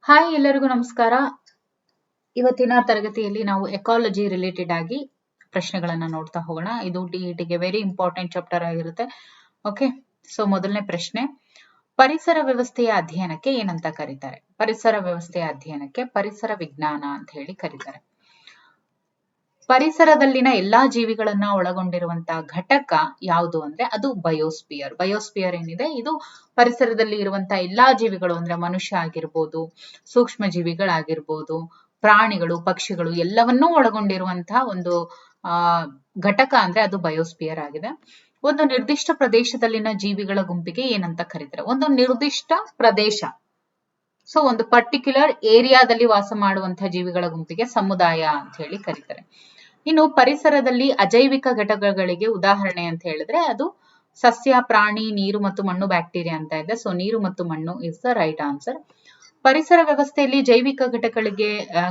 Hi, ಎಲ್ಲರಿಗೂ ನಮಸ್ಕಾರ. ಇವತ್ತಿನ ತರಗತಿಯಲ್ಲಿ ನಾವು ಎಕಾಲಜಿ ರಿಲೇಟೆಡ್ ಆಗಿ ಪ್ರಶ್ನೆಗಳನ್ನ ನೋಡ್ತಾ ಹೋಗೋಣ. ಇದು ಟಿಇಟಿಗೆ ವೆರಿ ಇಂಪಾರ್ಟೆಂಟ್ ಚಾಪ್ಟರ್ ಆಗಿರುತ್ತೆ. ಓಕೆ, ಸೊ ಮೊದಲನೇ ಪ್ರಶ್ನೆ, ಪರಿಸರ ವ್ಯವಸ್ಥೆಯ ಅಧ್ಯಯನಕ್ಕೆ ಏನಂತ ಕರೀತಾರೆ? ಪರಿಸರ ವ್ಯವಸ್ಥೆಯ ಅಧ್ಯಯನಕ್ಕೆ ಪರಿಸರ ವಿಜ್ಞಾನ ಅಂತ ಹೇಳಿ ಕರೀತಾರೆ. ಪರಿಸರದಲ್ಲಿನ ಎಲ್ಲಾ ಜೀವಿಗಳನ್ನ ಒಳಗೊಂಡಿರುವಂತಹ ಘಟಕ ಯಾವುದು ಅಂದ್ರೆ ಅದು ಬಯೋಸ್ಪಿಯರ್. ಬಯೋಸ್ಪಿಯರ್ ಏನಿದೆ, ಇದು ಪರಿಸರದಲ್ಲಿ ಇರುವಂತಹ ಎಲ್ಲಾ ಜೀವಿಗಳು ಅಂದ್ರೆ ಮನುಷ್ಯ ಆಗಿರ್ಬೋದು, ಸೂಕ್ಷ್ಮ ಜೀವಿಗಳಾಗಿರ್ಬೋದು, ಪ್ರಾಣಿಗಳು, ಪಕ್ಷಿಗಳು ಎಲ್ಲವನ್ನೂ ಒಳಗೊಂಡಿರುವಂತಹ ಒಂದು ಘಟಕ ಅಂದ್ರೆ ಅದು ಬಯೋಸ್ಪಿಯರ್ ಆಗಿದೆ. ಒಂದು ನಿರ್ದಿಷ್ಟ ಪ್ರದೇಶದಲ್ಲಿನ ಜೀವಿಗಳ ಗುಂಪಿಗೆ ಏನಂತ ಕರೀತಾರೆ? ಒಂದು ನಿರ್ದಿಷ್ಟ ಪ್ರದೇಶ, ಸೊ ಒಂದು ಪರ್ಟಿಕ್ಯುಲರ್ ಏರಿಯಾದಲ್ಲಿ ವಾಸ ಮಾಡುವಂತಹ ಜೀವಿಗಳ ಗುಂಪಿಗೆ ಸಮುದಾಯ ಅಂತ ಹೇಳಿ ಕರೀತಾರೆ. ಇನ್ನು ಪರಿಸರದಲ್ಲಿ ಅಜೈವಿಕ ಘಟಕಗಳಿಗೆ ಉದಾಹರಣೆ ಅಂತ ಹೇಳಿದ್ರೆ ಅದು ಸಸ್ಯ, ಪ್ರಾಣಿ, ನೀರು ಮತ್ತು ಮಣ್ಣು, ಬ್ಯಾಕ್ಟೀರಿಯಾ ಅಂತ ಇದೆ. ಸೊ ನೀರು ಮತ್ತು ಮಣ್ಣು ಇಸ್ ದ ರೈಟ್ ಆನ್ಸರ್. ಪರಿಸರ ವ್ಯವಸ್ಥೆಯಲ್ಲಿ ಜೈವಿಕ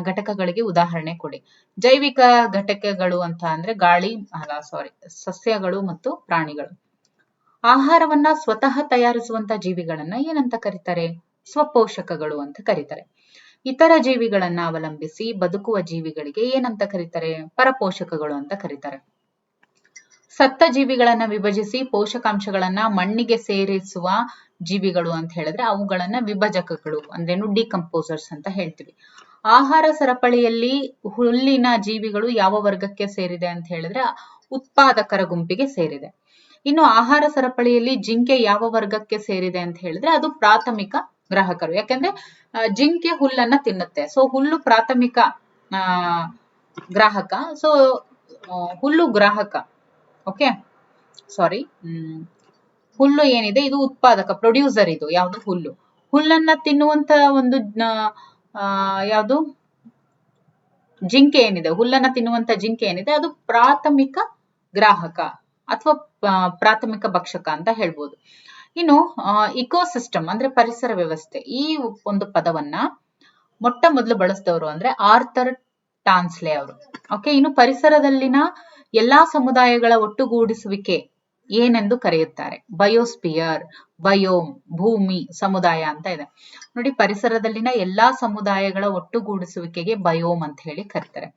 ಘಟಕಗಳಿಗೆ ಉದಾಹರಣೆ ಕೊಡಿ. ಜೈವಿಕ ಘಟಕಗಳು ಅಂತ ಅಂದ್ರೆ ಸಸ್ಯಗಳು ಮತ್ತು ಪ್ರಾಣಿಗಳು. ಆಹಾರವನ್ನ ಸ್ವತಃ ತಯಾರಿಸುವಂತ ಜೀವಿಗಳನ್ನ ಏನಂತ ಕರೀತಾರೆ? ಸ್ವಪೋಷಕಗಳು ಅಂತ ಕರೀತಾರೆ. ಇತರ ಜೀವಿಗಳನ್ನ ಅವಲಂಬಿಸಿ ಬದುಕುವ ಜೀವಿಗಳಿಗೆ ಏನಂತ ಕರೀತಾರೆ? ಪರಪೋಷಕಗಳು ಅಂತ ಕರೀತಾರೆ. ಸತ್ತ ಜೀವಿಗಳನ್ನ ವಿಭಜಿಸಿ ಪೋಷಕಾಂಶಗಳನ್ನ ಮಣ್ಣಿಗೆ ಸೇರಿಸುವ ಜೀವಿಗಳು ಅಂತ ಹೇಳಿದ್ರೆ ಅವುಗಳನ್ನ ವಿಭಜಕಗಳು ಅಂದ್ರೆ ಡಿಕಂಪೋಸರ್ಸ್ ಅಂತ ಹೇಳ್ತೀವಿ. ಆಹಾರ ಸರಪಳಿಯಲ್ಲಿ ಹುಲ್ಲಿನ ಜೀವಿಗಳು ಯಾವ ವರ್ಗಕ್ಕೆ ಸೇರಿದೆ ಅಂತ ಹೇಳಿದ್ರೆ ಉತ್ಪಾದಕರ ಗುಂಪಿಗೆ ಸೇರಿದೆ. ಇನ್ನು ಆಹಾರ ಸರಪಳಿಯಲ್ಲಿ ಜಿಂಕೆ ಯಾವ ವರ್ಗಕ್ಕೆ ಸೇರಿದೆ ಅಂತ ಹೇಳಿದ್ರೆ ಅದು ಪ್ರಾಥಮಿಕ ಗ್ರಾಹಕರು. ಯಾಕಂದ್ರೆ ಜಿಂಕೆ ಹುಲ್ಲನ್ನ ತಿನ್ನುತ್ತೆ, ಸೊ ಹುಲ್ಲು ಪ್ರಾಥಮಿಕ ಗ್ರಾಹಕ. ಸೊ ಹುಲ್ಲು ಗ್ರಾಹಕ, ಓಕೆ ಸಾರಿ, ಹುಲ್ಲು ಏನಿದೆ ಇದು ಉತ್ಪಾದಕ, ಪ್ರೊಡ್ಯೂಸರ್. ಇದು ಯಾವುದು? ಹುಲ್ಲನ್ನ ತಿನ್ನುವಂತ ಒಂದು ಯಾವುದು ಜಿಂಕೆ ಏನಿದೆ, ಹುಲ್ಲನ್ನ ತಿನ್ನುವಂತ ಜಿಂಕೆ ಏನಿದೆ ಅದು ಪ್ರಾಥಮಿಕ ಗ್ರಾಹಕ ಅಥವಾ ಪ್ರಾಥಮಿಕ ಭಕ್ಷಕ ಅಂತ ಹೇಳ್ಬೋದು. ಇನ್ನು ಇಕೋಸಿಸ್ಟಮ್ ಅಂದ್ರೆ ಪರಿಸರ ವ್ಯವಸ್ಥೆ, ಈ ಒಂದು ಪದವನ್ನ ಮೊಟ್ಟ ಮೊದಲು ಬಳಸಿದವರು ಅಂದ್ರೆ ಆರ್ಥರ್ ಟಾನ್ಸ್ಲೆ ಅವರು. ಓಕೆ, ಇನ್ನು ಪರಿಸರದಲ್ಲಿನ ಎಲ್ಲಾ ಸಮುದಾಯಗಳ ಒಟ್ಟುಗೂಡಿಸುವಿಕೆ ಏನೆಂದು ಕರೆಯುತ್ತಾರೆ? ಬಯೋಸ್ಪಿಯರ್, ಬಯೋಮ್, ಭೂಮಿ, ಸಮುದಾಯ ಅಂತ ಇದೆ ನೋಡಿ. ಪರಿಸರದಲ್ಲಿನ ಎಲ್ಲಾ ಸಮುದಾಯಗಳ ಒಟ್ಟುಗೂಡಿಸುವಿಕೆಗೆ ಬಯೋಮ್ ಅಂತ ಹೇಳಿ ಕರೀತಾರೆ.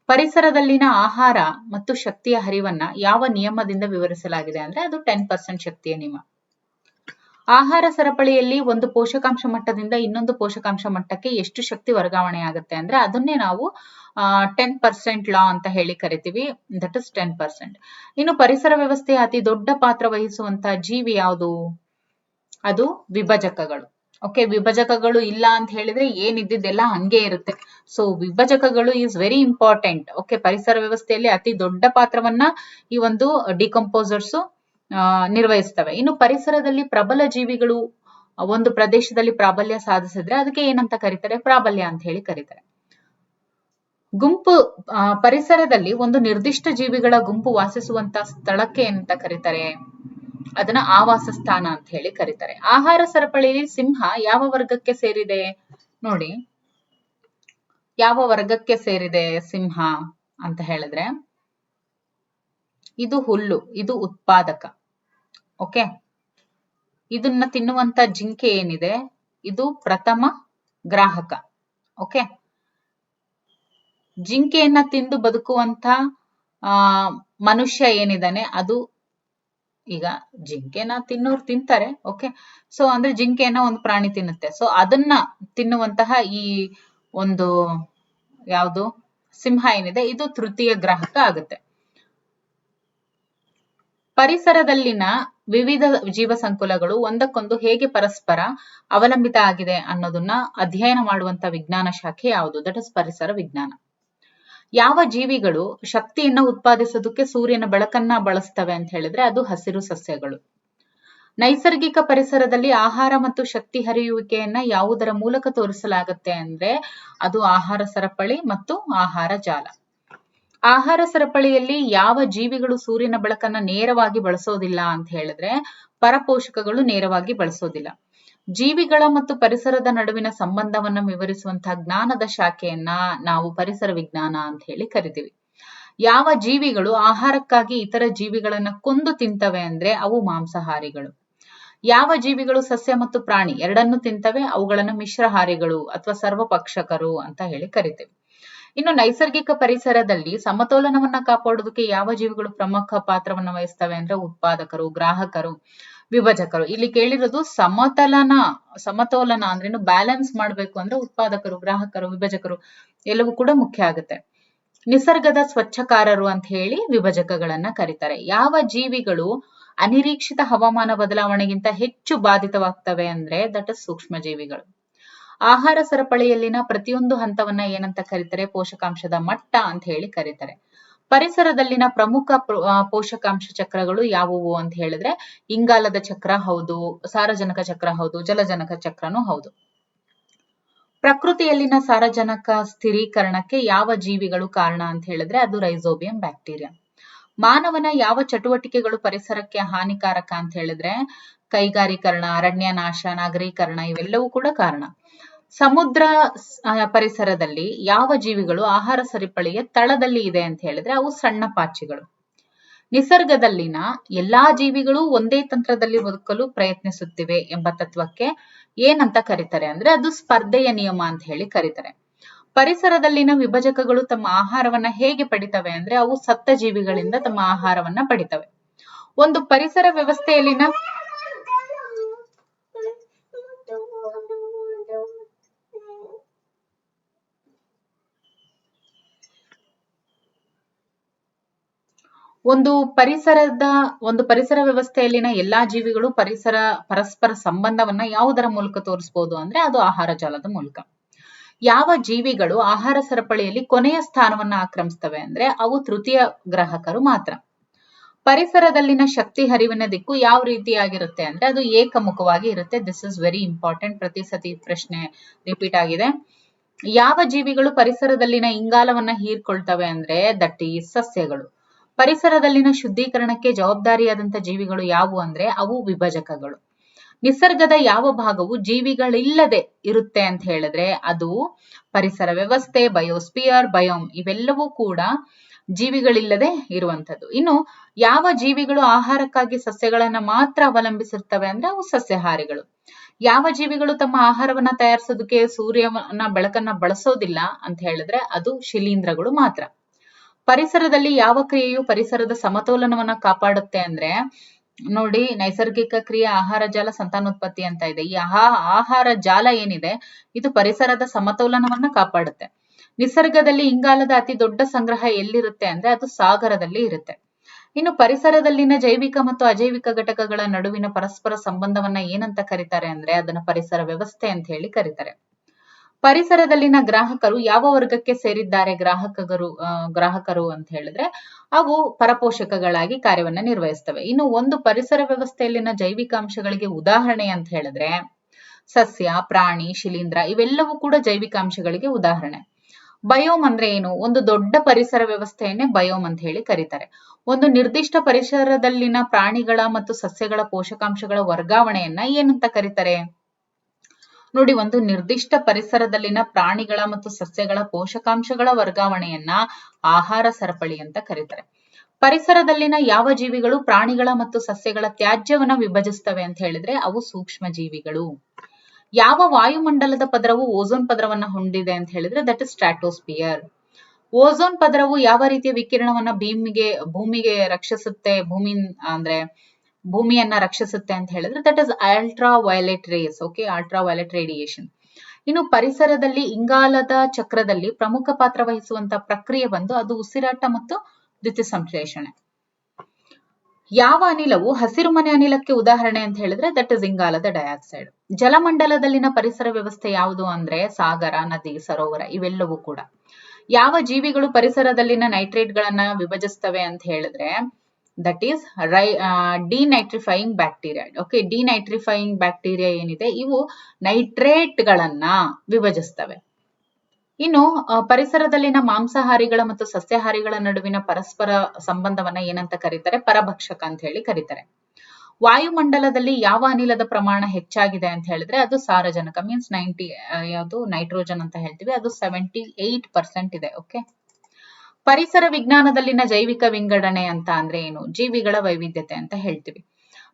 ಪರಿಸರದಲ್ಲಿನ ಆಹಾರ ಮತ್ತು ಶಕ್ತಿಯ ಹರಿವನ್ನ ಯಾವ ನಿಯಮದಿಂದ ವಿವರಿಸಲಾಗಿದೆ ಅಂದ್ರೆ ಅದು 10% ಶಕ್ತಿಯ ನಿಯಮ. ಆಹಾರ ಸರಪಳಿಯಲ್ಲಿ ಒಂದು ಪೋಷಕಾಂಶ ಮಟ್ಟದಿಂದ ಇನ್ನೊಂದು ಪೋಷಕಾಂಶ ಮಟ್ಟಕ್ಕೆ ಎಷ್ಟು ಶಕ್ತಿ ವರ್ಗಾವಣೆ ಆಗುತ್ತೆ ಅಂದ್ರೆ ಅದನ್ನೇ ನಾವು 10% ಲಾ ಅಂತ ಹೇಳಿ ಕರಿತೀವಿ. That is 10%. ಇನ್ನು ಪರಿಸರ ವ್ಯವಸ್ಥೆಯ ಅತಿ ದೊಡ್ಡ ಪಾತ್ರ ವಹಿಸುವಂತಹ ಜೀವಿ ಯಾವುದು? ಅದು ವಿಭಜಕಗಳು. ಓಕೆ, ವಿಭಜಕಗಳು ಇಲ್ಲ ಅಂತ ಹೇಳಿದ್ರೆ ಏನಿದ್ದೆಲ್ಲ ಹಂಗೆ ಇರುತ್ತೆ. ಸೊ ವಿಭಜಕಗಳು ಈಸ್ ವೆರಿ ಇಂಪಾರ್ಟೆಂಟ್. ಓಕೆ, ಪರಿಸರ ವ್ಯವಸ್ಥೆಯಲ್ಲಿ ಅತಿ ದೊಡ್ಡ ಪಾತ್ರವನ್ನ ಈ ಒಂದು ಡಿಕಂಪೋಸರ್ಸ್ ನಿರ್ವಹಿಸ್ತವೆ. ಇನ್ನು ಪರಿಸರದಲ್ಲಿ ಪ್ರಬಲ ಜೀವಿಗಳು ಒಂದು ಪ್ರದೇಶದಲ್ಲಿ ಪ್ರಾಬಲ್ಯ ಸಾಧಿಸಿದ್ರೆ ಅದಕ್ಕೆ ಏನಂತ ಕರೀತಾರೆ? ಪ್ರಾಬಲ್ಯ ಅಂತ ಹೇಳಿ ಕರೀತಾರೆ. ಗುಂಪು ಪರಿಸರದಲ್ಲಿ ಒಂದು ನಿರ್ದಿಷ್ಟ ಜೀವಿಗಳ ಗುಂಪು ವಾಸಿಸುವಂತ ಸ್ಥಳಕ್ಕೆ ಏನಂತ ಕರೀತಾರೆ? ಅದನ್ನ ಆವಾಸ ಸ್ಥಾನ ಅಂತ ಹೇಳಿ ಕರೀತಾರೆ. ಆಹಾರ ಸರಪಳಿಯಲ್ಲಿ ಸಿಂಹ ಯಾವ ವರ್ಗಕ್ಕೆ ಸೇರಿದೆ? ನೋಡಿ, ಯಾವ ವರ್ಗಕ್ಕೆ ಸೇರಿದೆ ಸಿಂಹ ಅಂತ ಹೇಳಿದ್ರೆ ಇದು ಹುಲ್ಲು, ಇದು ಉತ್ಪಾದಕ. ಓಕೆ, ಇದನ್ನ ತಿನ್ನುವಂತ ಜಿಂಕೆ ಏನಿದೆ ಇದು ಪ್ರಥಮ ಗ್ರಾಹಕ. ಓಕೆ, ಜಿಂಕೆಯನ್ನ ತಿಂದು ಬದುಕುವಂತ ಮನುಷ್ಯ ಏನಿದಾನೆ ಅದು, ಈಗ ಜಿಂಕೆನ ತಿನ್ನೋರು ತಿಂತಾರೆ. ಓಕೆ, ಸೊ ಅಂದ್ರೆ ಜಿಂಕೆಯನ್ನ ಒಂದು ಪ್ರಾಣಿ ತಿನ್ನುತ್ತೆ, ಸೊ ಅದನ್ನ ತಿನ್ನುವಂತಹ ಈ ಒಂದು ಯಾವುದು ಸಿಂಹ ಏನಿದೆ ಇದು ತೃತೀಯ ಗ್ರಾಹಕ ಆಗುತ್ತೆ. ಪರಿಸರದಲ್ಲಿನ ವಿವಿಧ ಜೀವ ಸಂಕುಲಗಳು ಒಂದಕ್ಕೊಂದು ಹೇಗೆ ಪರಸ್ಪರ ಅವಲಂಬಿತ ಆಗಿದೆ ಅನ್ನೋದನ್ನ ಅಧ್ಯಯನ ಮಾಡುವಂತ ವಿಜ್ಞಾನ ಶಾಖೆ ಯಾವುದು? ದಟ್ ಇಸ್ ಪರಿಸರ ವಿಜ್ಞಾನ. ಯಾವ ಜೀವಿಗಳು ಶಕ್ತಿಯನ್ನ ಉತ್ಪಾದಿಸೋದಕ್ಕೆ ಸೂರ್ಯನ ಬೆಳಕನ್ನ ಬಳಸ್ತವೆ ಅಂತ ಹೇಳಿದ್ರೆ ಅದು ಹಸಿರು ಸಸ್ಯಗಳು. ನೈಸರ್ಗಿಕ ಪರಿಸರದಲ್ಲಿ ಆಹಾರ ಮತ್ತು ಶಕ್ತಿ ಹರಿಯುವಿಕೆಯನ್ನ ಯಾವುದರ ಮೂಲಕ ತೋರಿಸಲಾಗುತ್ತೆ ಅಂದ್ರೆ ಅದು ಆಹಾರ ಸರಪಳಿ ಮತ್ತು ಆಹಾರ ಜಾಲ. ಆಹಾರ ಸರಪಳಿಯಲ್ಲಿ ಯಾವ ಜೀವಿಗಳು ಸೂರ್ಯನ ಬೆಳಕನ್ನ ನೇರವಾಗಿ ಬಳಸೋದಿಲ್ಲ ಅಂತ ಹೇಳಿದ್ರೆ ಪರಪೋಷಕಗಳು ನೇರವಾಗಿ ಬಳಸೋದಿಲ್ಲ. ಜೀವಿಗಳ ಮತ್ತು ಪರಿಸರದ ನಡುವಿನ ಸಂಬಂಧವನ್ನ ವಿವರಿಸುವಂತಹ ಜ್ಞಾನದ ಶಾಖೆಯನ್ನ ನಾವು ಪರಿಸರ ವಿಜ್ಞಾನ ಅಂತ ಹೇಳಿ ಕರಿತೀವಿ. ಯಾವ ಜೀವಿಗಳು ಆಹಾರಕ್ಕಾಗಿ ಇತರ ಜೀವಿಗಳನ್ನ ಕೊಂದು ತಿಂತವೆ ಅಂದ್ರೆ ಅವು ಮಾಂಸಾಹಾರಿಗಳು. ಯಾವ ಜೀವಿಗಳು ಸಸ್ಯ ಮತ್ತು ಪ್ರಾಣಿ ಎರಡನ್ನು ತಿಂತವೆ? ಅವುಗಳನ್ನು ಮಿಶ್ರಹಾರಿಗಳು ಅಥವಾ ಸರ್ವಪಕ್ಷಕರು ಅಂತ ಹೇಳಿ ಕರಿತೇವೆ. ಇನ್ನು ನೈಸರ್ಗಿಕ ಪರಿಸರದಲ್ಲಿ ಸಮತೋಲನವನ್ನ ಕಾಪಾಡೋದಕ್ಕೆ ಯಾವ ಜೀವಿಗಳು ಪ್ರಮುಖ ಪಾತ್ರವನ್ನ ವಹಿಸ್ತವೆ ಅಂದ್ರೆ ಉತ್ಪಾದಕರು, ಗ್ರಾಹಕರು, ವಿಭಜಕರು. ಇಲ್ಲಿ ಕೇಳಿರೋದು ಸಮತೋಲನ ಅಂದ್ರೆ ಬ್ಯಾಲೆನ್ಸ್ ಮಾಡ್ಬೇಕು ಅಂದ್ರೆ ಉತ್ಪಾದಕರು, ಗ್ರಾಹಕರು, ವಿಭಜಕರು ಎಲ್ಲವೂ ಕೂಡ ಮುಖ್ಯ ಆಗುತ್ತೆ. ನಿಸರ್ಗದ ಸ್ವಚ್ಛಕಾರರು ಅಂತ ಹೇಳಿ ವಿಭಜಕಗಳನ್ನ ಕರೀತಾರೆ. ಯಾವ ಜೀವಿಗಳು ಅನಿರೀಕ್ಷಿತ ಹವಾಮಾನ ಬದಲಾವಣೆಗಿಂತ ಹೆಚ್ಚು ಬಾಧಿತವಾಗ್ತವೆ ಅಂದ್ರೆ ದಟ್ ಇಸ್ ಸೂಕ್ಷ್ಮ ಜೀವಿಗಳು. ಆಹಾರ ಸರಪಳಿಯಲ್ಲಿನ ಪ್ರತಿಯೊಂದು ಹಂತವನ್ನ ಏನಂತ ಕರೀತಾರೆ? ಪೋಷಕಾಂಶದ ಮಟ್ಟ ಅಂತ ಹೇಳಿ ಕರೀತಾರೆ. ಪರಿಸರದಲ್ಲಿನ ಪ್ರಮುಖ ಪೋಷಕಾಂಶ ಚಕ್ರಗಳು ಯಾವುವು ಅಂತ ಹೇಳಿದ್ರೆ ಇಂಗಾಲದ ಚಕ್ರ ಹೌದು, ಸಾರಜನಕ ಚಕ್ರ ಹೌದು, ಜಲಜನಕ ಚಕ್ರನೂ ಹೌದು. ಪ್ರಕೃತಿಯಲ್ಲಿನ ಸಾರಜನಕ ಸ್ಥಿರೀಕರಣಕ್ಕೆ ಯಾವ ಜೀವಿಗಳು ಕಾರಣ ಅಂತ ಹೇಳಿದ್ರೆ ಅದು ರೈಸೋಬಿಯಂ ಬ್ಯಾಕ್ಟೀರಿಯಾ. ಮಾನವನ ಯಾವ ಚಟುವಟಿಕೆಗಳು ಪರಿಸರಕ್ಕೆ ಹಾನಿಕಾರಕ ಅಂತ ಹೇಳಿದ್ರೆ ಕೈಗಾರೀಕರಣ, ಅರಣ್ಯ ನಾಶ, ನಗರೀಕರಣ ಇವೆಲ್ಲವೂ ಕೂಡ ಕಾರಣ. ಸಮುದ್ರ ಪರಿಸರದಲ್ಲಿ ಯಾವ ಜೀವಿಗಳು ಆಹಾರ ಸರಪಳಿಯ ತಳದಲ್ಲಿ ಇದೆ ಅಂತ ಹೇಳಿದ್ರೆ ಅವು ಸಣ್ಣ ಪಾಚಿಗಳು. ನಿಸರ್ಗದಲ್ಲಿನ ಎಲ್ಲಾ ಜೀವಿಗಳು ಒಂದೇ ತಂತ್ರದಲ್ಲಿ ಬದುಕಲು ಪ್ರಯತ್ನಿಸುತ್ತಿವೆ ಎಂಬ ತತ್ವಕ್ಕೆ ಏನಂತ ಕರೀತಾರೆ ಅಂದ್ರೆ ಅದು ಸ್ಪರ್ಧೆಯ ನಿಯಮ ಅಂತ ಹೇಳಿ ಕರೀತಾರೆ. ಪರಿಸರದಲ್ಲಿನ ವಿಭಜಕಗಳು ತಮ್ಮ ಆಹಾರವನ್ನ ಹೇಗೆ ಪಡಿತವೆ ಅಂದ್ರೆ ಅವು ಸತ್ತ ಜೀವಿಗಳಿಂದ ತಮ್ಮ ಆಹಾರವನ್ನ ಪಡಿತವೆ. ಒಂದು ಪರಿಸರ ವ್ಯವಸ್ಥೆಯಲ್ಲಿನ ಒಂದು ಪರಿಸರ ವ್ಯವಸ್ಥೆಯಲ್ಲಿನ ಎಲ್ಲಾ ಜೀವಿಗಳು ಪರಸ್ಪರ ಸಂಬಂಧವನ್ನ ಯಾವುದರ ಮೂಲಕ ತೋರಿಸಬಹುದು ಅಂದ್ರೆ ಅದು ಆಹಾರ ಜಾಲದ ಮೂಲಕ. ಯಾವ ಜೀವಿಗಳು ಆಹಾರ ಸರಪಳಿಯಲ್ಲಿ ಕೊನೆಯ ಸ್ಥಾನವನ್ನ ಆಕ್ರಮಿಸ್ತವೆ ಅಂದ್ರೆ ಅವು ತೃತೀಯ ಗ್ರಾಹಕರು ಮಾತ್ರ. ಪರಿಸರದಲ್ಲಿನ ಶಕ್ತಿ ಹರಿವಿನ ದಿಕ್ಕು ಯಾವ ರೀತಿಯಾಗಿರುತ್ತೆ ಅಂದ್ರೆ ಅದು ಏಕಮುಖವಾಗಿ ಇರುತ್ತೆ. This is very important. ಪ್ರತಿ ಸತಿ ಪ್ರಶ್ನೆ ರಿಪೀಟ್ ಆಗಿದೆ. ಯಾವ ಜೀವಿಗಳು ಪರಿಸರದಲ್ಲಿನ ಇಂಗಾಲವನ್ನ ಹೀರ್ಕೊಳ್ತವೆ ಅಂದ್ರೆ ದಟ್ ಈಸ್ ಸಸ್ಯಗಳು. ಪರಿಸರದಲ್ಲಿನ ಶುದ್ಧೀಕರಣಕ್ಕೆ ಜವಾಬ್ದಾರಿಯಾದಂತ ಜೀವಿಗಳು ಯಾವುವು ಅಂದ್ರೆ ಅವು ವಿಭಜಕಗಳು. ನಿಸರ್ಗದ ಯಾವ ಭಾಗವು ಜೀವಿಗಳಿಲ್ಲದೆ ಇರುತ್ತೆ ಅಂತ ಹೇಳಿದ್ರೆ ಅದು ಪರಿಸರ ವ್ಯವಸ್ಥೆ, ಬಯೋಸ್ಪಿಯರ್, ಬಯೋಮ್ ಇವೆಲ್ಲವೂ ಕೂಡ ಜೀವಿಗಳಿಲ್ಲದೆ ಇರುವಂತದ್ದು. ಇನ್ನು ಯಾವ ಜೀವಿಗಳು ಆಹಾರಕ್ಕಾಗಿ ಸಸ್ಯಗಳನ್ನ ಮಾತ್ರ ಅವಲಂಬಿಸಿರ್ತವೆ ಅಂದ್ರೆ ಅವು ಸಸ್ಯಾಹಾರಿಗಳು. ಯಾವ ಜೀವಿಗಳು ತಮ್ಮ ಆಹಾರವನ್ನ ತಯಾರಿಸೋದಕ್ಕೆ ಸೂರ್ಯನ ಬೆಳಕನ್ನ ಬಳಸೋದಿಲ್ಲ ಅಂತ ಹೇಳಿದ್ರೆ ಅದು ಶಿಲೀಂಧ್ರಗಳು ಮಾತ್ರ. ಪರಿಸರದಲ್ಲಿ ಯಾವ ಕ್ರಿಯೆಯು ಪರಿಸರದ ಸಮತೋಲನವನ್ನ ಕಾಪಾಡುತ್ತೆ ಅಂದ್ರೆ ನೋಡಿ, ನೈಸರ್ಗಿಕ ಕ್ರಿಯೆ, ಆಹಾರ ಜಾಲ, ಸಂತಾನೋತ್ಪತ್ತಿ ಅಂತ ಇದೆ. ಈ ಆಹಾರ ಜಾಲ ಏನಿದೆ ಇದು ಪರಿಸರದ ಸಮತೋಲನವನ್ನ ಕಾಪಾಡುತ್ತೆ. ನಿಸರ್ಗದಲ್ಲಿ ಇಂಗಾಲದ ಅತಿ ದೊಡ್ಡ ಸಂಗ್ರಹ ಎಲ್ಲಿರುತ್ತೆ ಅಂದ್ರೆ ಅದು ಸಾಗರದಲ್ಲಿ ಇರುತ್ತೆ. ಇನ್ನು ಪರಿಸರದಲ್ಲಿನ ಜೈವಿಕ ಮತ್ತು ಅಜೈವಿಕ ಘಟಕಗಳ ನಡುವಿನ ಪರಸ್ಪರ ಸಂಬಂಧವನ್ನ ಏನಂತ ಕರೀತಾರೆ ಅಂದ್ರೆ ಅದನ್ನ ಪರಿಸರ ವ್ಯವಸ್ಥೆ ಅಂತ ಹೇಳಿ ಕರೀತಾರೆ. ಪರಿಸರದಲ್ಲಿನ ಗ್ರಾಹಕರು ಯಾವ ವರ್ಗಕ್ಕೆ ಸೇರಿದ್ದಾರೆ? ಗ್ರಾಹಕರು ಅಂತ ಹೇಳಿದ್ರೆ ಅವು ಪರಪೋಷಕಗಳಾಗಿ ಕಾರ್ಯವನ್ನ ನಿರ್ವಹಿಸ್ತವೆ. ಇನ್ನು ಒಂದು ಪರಿಸರ ವ್ಯವಸ್ಥೆಯಲ್ಲಿನ ಜೈವಿಕ ಅಂಶಗಳಿಗೆ ಉದಾಹರಣೆ ಅಂತ ಹೇಳಿದ್ರೆ ಸಸ್ಯ, ಪ್ರಾಣಿ, ಶಿಲೀಂಧ್ರ ಇವೆಲ್ಲವೂ ಕೂಡ ಜೈವಿಕ ಅಂಶಗಳಿಗೆ ಉದಾಹರಣೆ. ಬಯೋಮ್ ಅಂದ್ರೆ ಏನು? ಒಂದು ದೊಡ್ಡ ಪರಿಸರ ವ್ಯವಸ್ಥೆಯನ್ನೇ ಬಯೋಮ್ ಅಂತ ಹೇಳಿ ಕರೀತಾರೆ. ಒಂದು ನಿರ್ದಿಷ್ಟ ಪರಿಸರದಲ್ಲಿನ ಪ್ರಾಣಿಗಳ ಮತ್ತು ಸಸ್ಯಗಳ ಪೋಷಕಾಂಶಗಳ ವರ್ಗಾವಣೆಯನ್ನ ಏನಂತ ಕರೀತಾರೆ? ನೋಡಿ, ಒಂದು ನಿರ್ದಿಷ್ಟ ಪರಿಸರದಲ್ಲಿನ ಪ್ರಾಣಿಗಳ ಮತ್ತು ಸಸ್ಯಗಳ ಪೋಷಕಾಂಶಗಳ ವರ್ಗಾವಣೆಯನ್ನ ಆಹಾರ ಸರಪಳಿ ಅಂತ ಕರೀತಾರೆ. ಪರಿಸರದಲ್ಲಿನ ಯಾವ ಜೀವಿಗಳು ಪ್ರಾಣಿಗಳ ಮತ್ತು ಸಸ್ಯಗಳ ತ್ಯಾಜ್ಯವನ್ನ ವಿಭಜಿಸ್ತವೆ ಅಂತ ಹೇಳಿದ್ರೆ ಅವು ಸೂಕ್ಷ್ಮ ಜೀವಿಗಳು. ಯಾವ ವಾಯುಮಂಡಲದ ಪದರವು ಓಝೋನ್ ಪದರವನ್ನ ಹೊಂದಿದೆ ಅಂತ ಹೇಳಿದ್ರೆ ದಟ್ ಇಸ್ ಸ್ಟ್ರಾಟೋಸ್ಪಿಯರ್. ಓಝೋನ್ ಪದರವು ಯಾವ ರೀತಿಯ ವಿಕಿರಣವನ್ನ ಭೂಮಿಗೆ ರಕ್ಷಿಸುತ್ತೆ, ಭೂಮಿಯನ್ನ ರಕ್ಷಿಸುತ್ತೆ ಅಂತ ಹೇಳಿದ್ರೆ that is ultra violet race. Okay, ultra violet radiation. ಇನ್ನು ಪರಿಸರದಲ್ಲಿ ಇಂಗಾಲದ ಚಕ್ರದಲ್ಲಿ ಪ್ರಮುಖ ಪಾತ್ರ ವಹಿಸುವಂತ ಪ್ರಕ್ರಿಯೆ ಬಂದು ಅದು ಉಸಿರಾಟ ಮತ್ತು ದ್ಯುತಿಸಂಶ್ಲೇಷಣೆ. ಯಾವ ಅನಿಲವು ಹಸಿರುಮನೆ ಅನಿಲಕ್ಕೆ ಉದಾಹರಣೆ ಅಂತ ಹೇಳಿದ್ರೆ ದಟ್ ಇಸ್ ಇಂಗಾಲದ ಡೈಆಕ್ಸೈಡ್. ಜಲಮಂಡಲದಲ್ಲಿನ ಪರಿಸರ ವ್ಯವಸ್ಥೆ ಯಾವುದು ಅಂದ್ರೆ ಸಾಗರ, ನದಿ, ಸರೋವರ ಇವೆಲ್ಲವೂ ಕೂಡ. ಯಾವ ಜೀವಿಗಳು ಪರಿಸರದಲ್ಲಿನ ನೈಟ್ರೇಟ್ ಗಳನ್ನ ವಿಭಜಿಸ್ತವೆ ಅಂತ ಹೇಳಿದ್ರೆ that is denitrifying bacteria. Okay, denitrifying bacteria ಏನಿದೆ ಇವು ನೈಟ್ರೇಟ್ ಗಳನ್ನ ವಿಭಜಿಸ್ತವೆ. ಇನ್ನು ಪರಿಸರದಲ್ಲಿನ ಮಾಂಸಾಹಾರಿಗಳ ಮತ್ತು ಸಸ್ಯಾಹಾರಿಗಳ ನಡುವಿನ ಪರಸ್ಪರ ಸಂಬಂಧವನ್ನ ಏನಂತ ಕರೀತಾರೆ? ಪರಭಕ್ಷಕ ಅಂತ ಹೇಳಿ ಕರೀತಾರೆ. ವಾಯುಮಂಡಲದಲ್ಲಿ ಯಾವ ಅನಿಲದ ಪ್ರಮಾಣ ಹೆಚ್ಚಾಗಿದೆ ಅಂತ ಹೇಳಿದ್ರೆ ಅದು ಸಾರಜನಕ, ಮೀನ್ಸ್ 90, ಯಾವುದು ನೈಟ್ರೋಜನ್ ಅಂತ ಹೇಳ್ತೀವಿ, ಅದು 78% ಇದೆ. ಓಕೆ, ಪರಿಸರ ವಿಜ್ಞಾನದಲ್ಲಿನ ಜೈವಿಕ ವಿಂಗಡಣೆ ಅಂತ ಅಂದ್ರೆ ಏನು? ಜೀವಿಗಳ ವೈವಿಧ್ಯತೆ ಅಂತ ಹೇಳ್ತೀವಿ.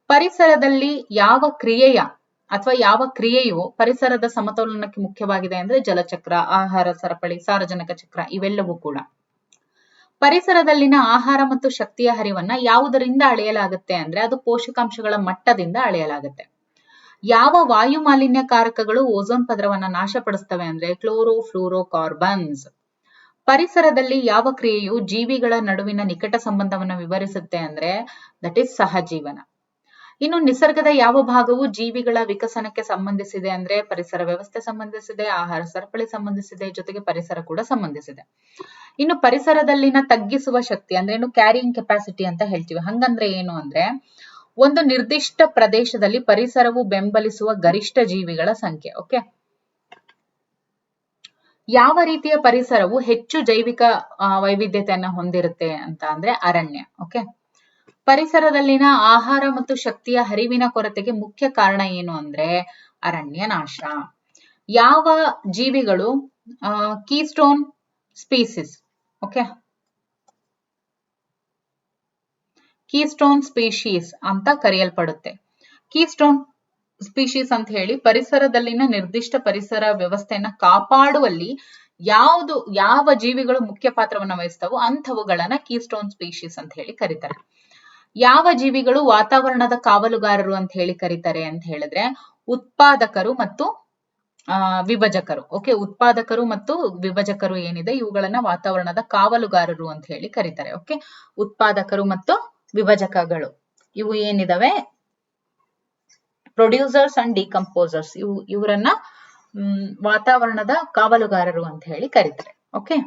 ಪರಿಸರದಲ್ಲಿ ಯಾವ ಕ್ರಿಯೆಯ ಅಥವಾ ಯಾವ ಕ್ರಿಯೆಯು ಪರಿಸರದ ಸಮತೋಲನಕ್ಕೆ ಮುಖ್ಯವಾಗಿದೆ ಅಂದ್ರೆ ಜಲಚಕ್ರ, ಆಹಾರ ಸರಪಳಿ, ಸಾರಜನಕ ಚಕ್ರ ಇವೆಲ್ಲವೂ ಕೂಡ. ಪರಿಸರದಲ್ಲಿನ ಆಹಾರ ಮತ್ತು ಶಕ್ತಿಯ ಹರಿವನ್ನ ಯಾವುದರಿಂದ ಅಳೆಯಲಾಗುತ್ತೆ ಅಂದ್ರೆ ಅದು ಪೋಷಕಾಂಶಗಳ ಮಟ್ಟದಿಂದ ಅಳೆಯಲಾಗುತ್ತೆ. ಯಾವ ವಾಯು ಮಾಲಿನ್ಯಕಾರಕಗಳು ಓಝೋನ್ ಪದರವನ್ನ ನಾಶಪಡಿಸ್ತವೆ ಅಂದ್ರೆ ಕ್ಲೋರೋ ಫ್ಲೂರೋ ಕಾರ್ಬನ್ಸ್. ಪರಿಸರದಲ್ಲಿ ಯಾವ ಕ್ರಿಯೆಯು ಜೀವಿಗಳ ನಡುವಿನ ನಿಕಟ ಸಂಬಂಧವನ್ನು ವಿವರಿಸುತ್ತೆ ಅಂದ್ರೆ ದಟ್ ಈಸ್ ಸಹಜೀವನ. ಇನ್ನು ನಿಸರ್ಗದ ಯಾವ ಭಾಗವು ಜೀವಿಗಳ ವಿಕಸನಕ್ಕೆ ಸಂಬಂಧಿಸಿದೆ ಅಂದ್ರೆ ಪರಿಸರ ವ್ಯವಸ್ಥೆ ಸಂಬಂಧಿಸಿದೆ, ಆಹಾರ ಸರಪಳಿ ಸಂಬಂಧಿಸಿದೆ, ಜೊತೆಗೆ ಪರಿಸರ ಕೂಡ ಸಂಬಂಧಿಸಿದೆ. ಇನ್ನು ಪರಿಸರದಲ್ಲಿನ ತಗ್ಗಿಸುವ ಶಕ್ತಿ ಅಂದ್ರೆ ಏನು ಕ್ಯಾರಿಯಿಂಗ್ ಕೆಪಾಸಿಟಿ ಅಂತ ಹೇಳ್ತೀವಿ. ಹಂಗಂದ್ರೆ ಏನು ಅಂದ್ರೆ ಒಂದು ನಿರ್ದಿಷ್ಟ ಪ್ರದೇಶದಲ್ಲಿ ಪರಿಸರವು ಬೆಂಬಲಿಸುವ ಗರಿಷ್ಠ ಜೀವಿಗಳ ಸಂಖ್ಯೆ. ಓಕೆ, ಯಾವ ರೀತಿಯ ಪರಿಸರವು ಹೆಚ್ಚು ಜೈವಿಕ ವೈವಿಧ್ಯತೆಯನ್ನ ಹೊಂದಿರುತ್ತೆ ಅಂತ ಅಂದ್ರೆ ಅರಣ್ಯ. ಓಕೆ, ಪರಿಸರದಲ್ಲಿನ ಆಹಾರ ಮತ್ತು ಶಕ್ತಿಯ ಹರಿವಿನ ಕೊರತೆಗೆ ಮುಖ್ಯ ಕಾರಣ ಏನು ಅಂದ್ರೆ ಅರಣ್ಯ ನಾಶ. ಯಾವ ಜೀವಿಗಳು keystone species, okay, keystone species ಅಂತ ಕರೆಯಲ್ಪಡುತ್ತೆ. ಕೀಸ್ಟೋನ್ ಸ್ಪೀಶೀಸ್ ಅಂತ ಹೇಳಿ ಪರಿಸರದಲ್ಲಿನ ನಿರ್ದಿಷ್ಟ ಪರಿಸರ ವ್ಯವಸ್ಥೆಯನ್ನ ಕಾಪಾಡುವಲ್ಲಿ ಯಾವ ಜೀವಿಗಳು ಮುಖ್ಯ ಪಾತ್ರವನ್ನ ವಹಿಸ್ತವೋ ಅಂಥವುಗಳನ್ನ ಕೀಸ್ಟೋನ್ ಸ್ಪೀಶೀಸ್ ಅಂತ ಹೇಳಿ ಕರೀತಾರೆ. ಯಾವ ಜೀವಿಗಳು ವಾತಾವರಣದ ಕಾವಲುಗಾರರು ಅಂತ ಹೇಳಿ ಕರೀತಾರೆ ಅಂತ ಹೇಳಿದ್ರೆ ಉತ್ಪಾದಕರು ಮತ್ತು ವಿಭಜಕರು. ಓಕೆ, ಉತ್ಪಾದಕರು ಮತ್ತು ವಿಭಜಕರು ಏನಿದೆ ಇವುಗಳನ್ನ ವಾತಾವರಣದ ಕಾವಲುಗಾರರು ಅಂತ ಹೇಳಿ ಕರೀತಾರೆ. ಓಕೆ, ಉತ್ಪಾದಕರು ಮತ್ತು ವಿಭಜಕಗಳು ಇವು ಏನಿದಾವೆ ಪ್ರೊಡ್ಯೂಸರ್ಸ್ ಅಂಡ್ ಡಿಕಂಪೋಸರ್ಸ್, ಇವರನ್ನ ವಾತಾವರಣದ ಕಾವಲುಗಾರರು ಅಂತ ಹೇಳಿ ಕರೀತಾರೆ. ಓಕೆ.